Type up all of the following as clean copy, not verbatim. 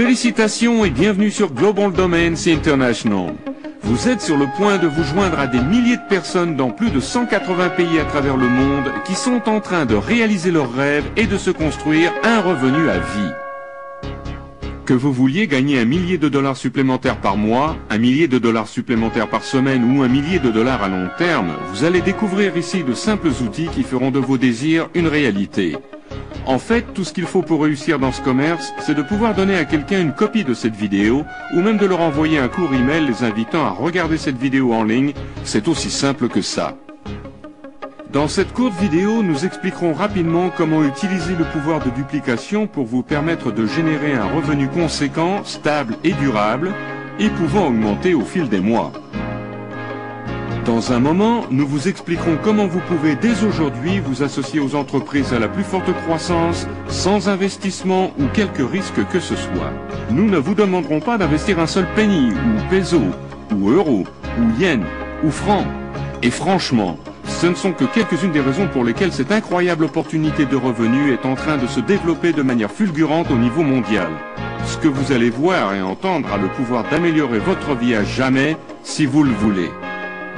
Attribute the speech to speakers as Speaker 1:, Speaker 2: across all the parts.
Speaker 1: Félicitations et bienvenue sur Global Domains International. Vous êtes sur le point de vous joindre à des milliers de personnes dans plus de 180 pays à travers le monde qui sont en train de réaliser leurs rêves et de se construire un revenu à vie. Que vous vouliez gagner $1 millier supplémentaires par mois, $1 millier supplémentaires par semaine ou $1 millier à long terme, vous allez découvrir ici de simples outils qui feront de vos désirs une réalité. En fait, tout ce qu'il faut pour réussir dans ce commerce, c'est de pouvoir donner à quelqu'un une copie de cette vidéo ou même de leur envoyer un court email les invitant à regarder cette vidéo en ligne. C'est aussi simple que ça. Dans cette courte vidéo, nous expliquerons rapidement comment utiliser le pouvoir de duplication pour vous permettre de générer un revenu conséquent, stable et durable, et pouvant augmenter au fil des mois. Dans un moment, nous vous expliquerons comment vous pouvez dès aujourd'hui vous associer aux entreprises à la plus forte croissance, sans investissement ou quelque risque que ce soit. Nous ne vous demanderons pas d'investir un seul penny, ou peso, ou euro, ou yen, ou franc. Et franchement, ce ne sont que quelques-unes des raisons pour lesquelles cette incroyable opportunité de revenu est en train de se développer de manière fulgurante au niveau mondial. Ce que vous allez voir et entendre a le pouvoir d'améliorer votre vie à jamais, si vous le voulez.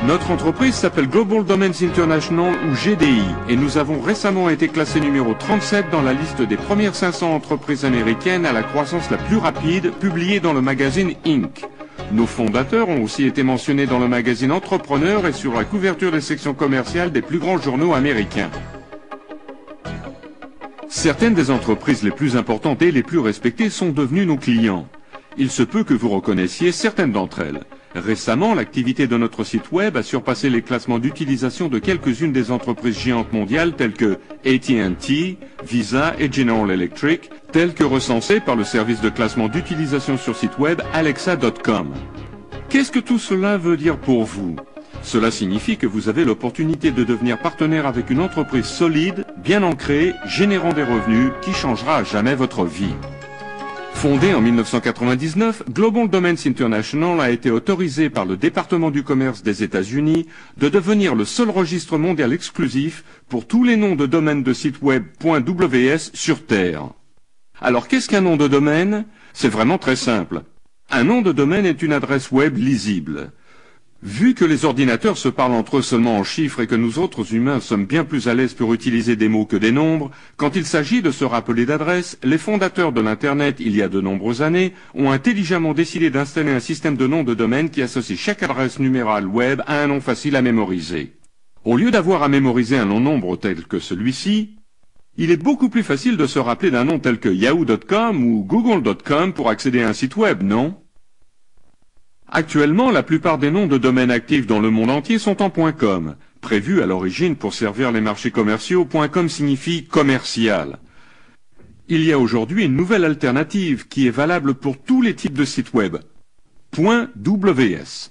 Speaker 1: Notre entreprise s'appelle Global Domains International ou GDI et nous avons récemment été classés numéro 37 dans la liste des premières 500 entreprises américaines à la croissance la plus rapide publiée dans le magazine Inc. Nos fondateurs ont aussi été mentionnés dans le magazine Entrepreneur et sur la couverture des sections commerciales des plus grands journaux américains. Certaines des entreprises les plus importantes et les plus respectées sont devenues nos clients. Il se peut que vous reconnaissiez certaines d'entre elles. Récemment, l'activité de notre site web a surpassé les classements d'utilisation de quelques-unes des entreprises géantes mondiales telles que AT&T, Visa et General Electric, telles que recensées par le service de classement d'utilisation sur site web Alexa.com. Qu'est-ce que tout cela veut dire pour vous? Cela signifie que vous avez l'opportunité de devenir partenaire avec une entreprise solide, bien ancrée, générant des revenus qui changera à jamais votre vie. Fondé en 1999, Global Domains International a été autorisé par le département du commerce des États-Unis de devenir le seul registre mondial exclusif pour tous les noms de domaine de site web .ws sur Terre. Alors qu'est-ce qu'un nom de domaine? C'est vraiment très simple. Un nom de domaine est une adresse web lisible. Vu que les ordinateurs se parlent entre eux seulement en chiffres et que nous autres humains sommes bien plus à l'aise pour utiliser des mots que des nombres, quand il s'agit de se rappeler d'adresses, les fondateurs de l'Internet, il y a de nombreuses années, ont intelligemment décidé d'installer un système de noms de domaine qui associe chaque adresse numérale web à un nom facile à mémoriser. Au lieu d'avoir à mémoriser un long nombre tel que celui-ci, il est beaucoup plus facile de se rappeler d'un nom tel que yahoo.com ou google.com pour accéder à un site web, non? Actuellement, la plupart des noms de domaine actifs dans le monde entier sont en .com. Prévu à l'origine pour servir les marchés commerciaux, .com signifie commercial. Il y a aujourd'hui une nouvelle alternative qui est valable pour tous les types de sites web. .ws.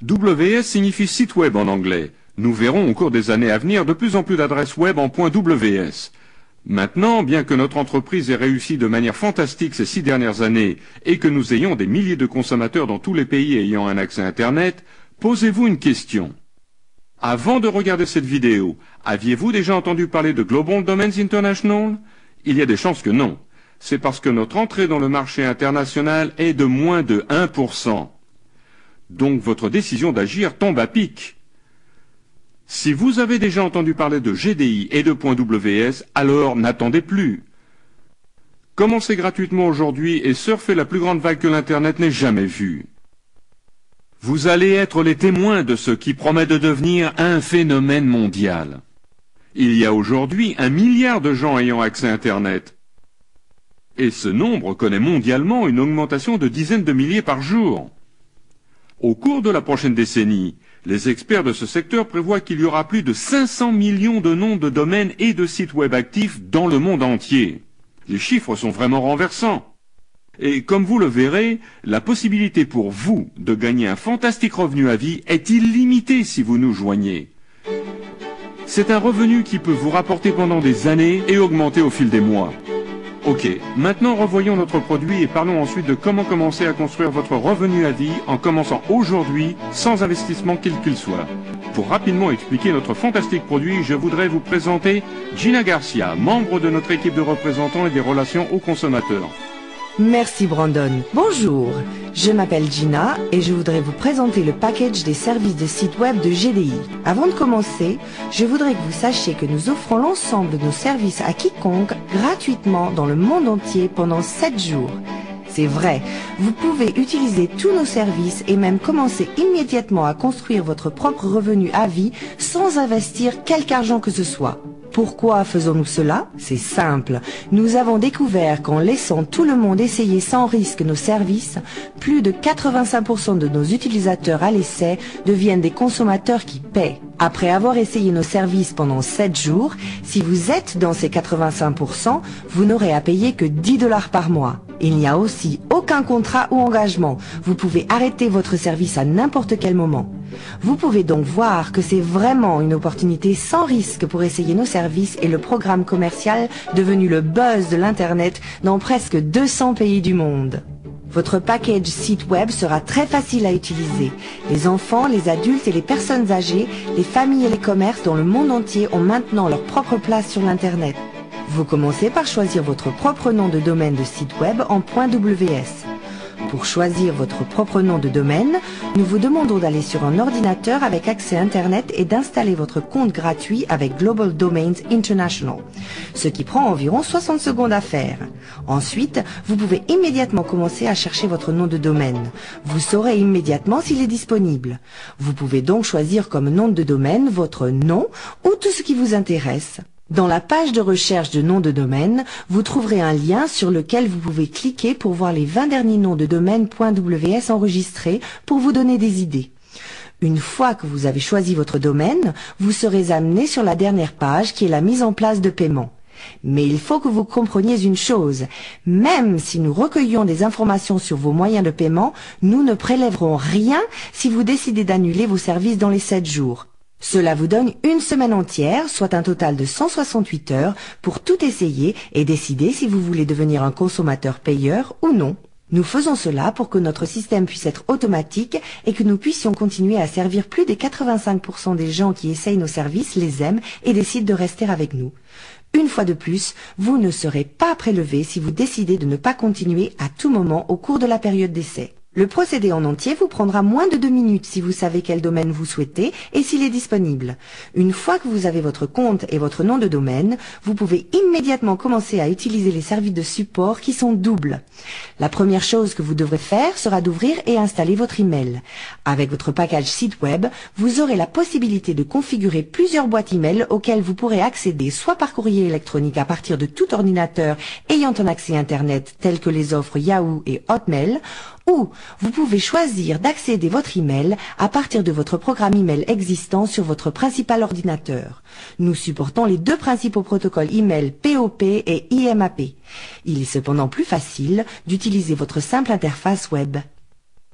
Speaker 1: WS signifie site web en anglais. Nous verrons au cours des années à venir de plus en plus d'adresses web en .ws. Maintenant, bien que notre entreprise ait réussi de manière fantastique ces 6 dernières années et que nous ayons des milliers de consommateurs dans tous les pays ayant un accès Internet, posez-vous une question. Avant de regarder cette vidéo, aviez-vous déjà entendu parler de Global Domains International? Il y a des chances que non. C'est parce que notre entrée dans le marché international est de moins de 1%. Donc votre décision d'agir tombe à pic. Si vous avez déjà entendu parler de GDI et de .ws, alors n'attendez plus. Commencez gratuitement aujourd'hui et surfez la plus grande vague que l'Internet n'ait jamais vue. Vous allez être les témoins de ce qui promet de devenir un phénomène mondial. Il y a aujourd'hui 1 milliard de gens ayant accès à Internet. Et ce nombre connaît mondialement une augmentation de dizaines de milliers par jour. Au cours de la prochaine décennie, les experts de ce secteur prévoient qu'il y aura plus de 500 millions de noms de domaines et de sites web actifs dans le monde entier. Les chiffres sont vraiment renversants. Et comme vous le verrez, la possibilité pour vous de gagner un fantastique revenu à vie est illimitée si vous nous joignez. C'est un revenu qui peut vous rapporter pendant des années et augmenter au fil des mois. Ok, maintenant revoyons notre produit et parlons ensuite de comment commencer à construire votre revenu à vie en commençant aujourd'hui sans investissement quel qu'il soit. Pour rapidement expliquer notre fantastique produit, je voudrais vous présenter Gina Garcia, membre de notre équipe de représentants et des relations aux consommateurs.
Speaker 2: Merci Brandon. Bonjour, je m'appelle Gina et je voudrais vous présenter le package des services de site web de GDI. Avant de commencer, je voudrais que vous sachiez que nous offrons l'ensemble de nos services à quiconque gratuitement dans le monde entier pendant 7 jours. C'est vrai, vous pouvez utiliser tous nos services et même commencer immédiatement à construire votre propre revenu à vie sans investir quelque argent que ce soit. Pourquoi faisons-nous cela? C'est simple. Nous avons découvert qu'en laissant tout le monde essayer sans risque nos services, plus de 85% de nos utilisateurs à l'essai deviennent des consommateurs qui paient. Après avoir essayé nos services pendant 7 jours, si vous êtes dans ces 85%, vous n'aurez à payer que 10 $ par mois. Il n'y a aussi aucun contrat ou engagement. Vous pouvez arrêter votre service à n'importe quel moment. Vous pouvez donc voir que c'est vraiment une opportunité sans risque pour essayer nos services et le programme commercial devenu le buzz de l'Internet dans presque 200 pays du monde. Votre package site web sera très facile à utiliser. Les enfants, les adultes et les personnes âgées, les familles et les commerces dans le monde entier ont maintenant leur propre place sur l'Internet. Vous commencez par choisir votre propre nom de domaine de site web en .ws. Pour choisir votre propre nom de domaine, nous vous demandons d'aller sur un ordinateur avec accès Internet et d'installer votre compte gratuit avec Global Domains International, ce qui prend environ 60 secondes à faire. Ensuite, vous pouvez immédiatement commencer à chercher votre nom de domaine. Vous saurez immédiatement s'il est disponible. Vous pouvez donc choisir comme nom de domaine votre nom ou tout ce qui vous intéresse. Dans la page de recherche de nom de domaine, vous trouverez un lien sur lequel vous pouvez cliquer pour voir les 20 derniers noms de domaine .ws enregistrés pour vous donner des idées. Une fois que vous avez choisi votre domaine, vous serez amené sur la dernière page qui est la mise en place de paiement. Mais il faut que vous compreniez une chose, même si nous recueillons des informations sur vos moyens de paiement, nous ne prélèverons rien si vous décidez d'annuler vos services dans les 7 jours. Cela vous donne une semaine entière, soit un total de 168 heures, pour tout essayer et décider si vous voulez devenir un consommateur payeur ou non. Nous faisons cela pour que notre système puisse être automatique et que nous puissions continuer à servir plus des 85% des gens qui essayent nos services, les aiment et décident de rester avec nous. Une fois de plus, vous ne serez pas prélevé si vous décidez de ne pas continuer à tout moment au cours de la période d'essai. Le procédé en entier vous prendra moins de 2 minutes si vous savez quel domaine vous souhaitez et s'il est disponible. Une fois que vous avez votre compte et votre nom de domaine, vous pouvez immédiatement commencer à utiliser les services de support qui sont doubles. La première chose que vous devrez faire sera d'ouvrir et installer votre email. Avec votre package site web, vous aurez la possibilité de configurer plusieurs boîtes email auxquelles vous pourrez accéder soit par courrier électronique à partir de tout ordinateur ayant un accès Internet tel que les offres Yahoo et Hotmail, ou vous pouvez choisir d'accéder votre email à partir de votre programme email existant sur votre principal ordinateur. Nous supportons les 2 principaux protocoles email POP et IMAP. Il est cependant plus facile d'utiliser votre simple interface web.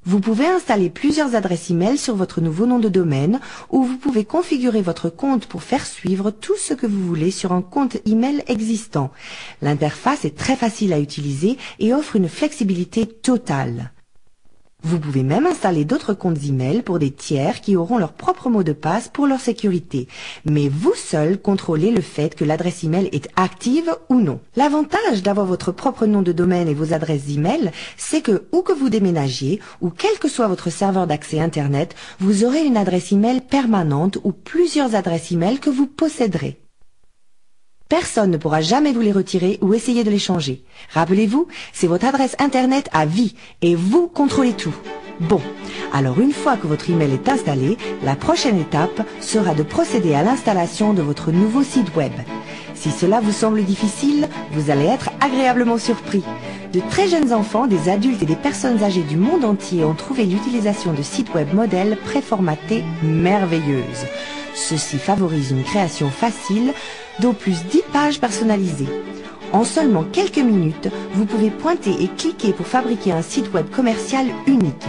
Speaker 2: Vous pouvez installer plusieurs adresses email sur votre nouveau nom de domaine ou vous pouvez configurer votre compte pour faire suivre tout ce que vous voulez sur un compte email existant. L'interface est très facile à utiliser et offre une flexibilité totale. Vous pouvez même installer d'autres comptes email pour des tiers qui auront leur propre mot de passe pour leur sécurité. Mais vous seul contrôlez le fait que l'adresse email est active ou non. L'avantage d'avoir votre propre nom de domaine et vos adresses email, c'est que où que vous déménagiez ou quel que soit votre serveur d'accès Internet, vous aurez une adresse email permanente ou plusieurs adresses email que vous posséderez. Personne ne pourra jamais vous les retirer ou essayer de les changer. Rappelez-vous, c'est votre adresse Internet à vie et vous contrôlez tout. Bon, alors une fois que votre email est installé, la prochaine étape sera de procéder à l'installation de votre nouveau site web. Si cela vous semble difficile, vous allez être agréablement surpris. De très jeunes enfants, des adultes et des personnes âgées du monde entier ont trouvé l'utilisation de sites web modèles préformatés merveilleuse. Ceci favorise une création facile d'au plus 10 pages personnalisées. En seulement quelques minutes, vous pouvez pointer et cliquer pour fabriquer un site web commercial unique.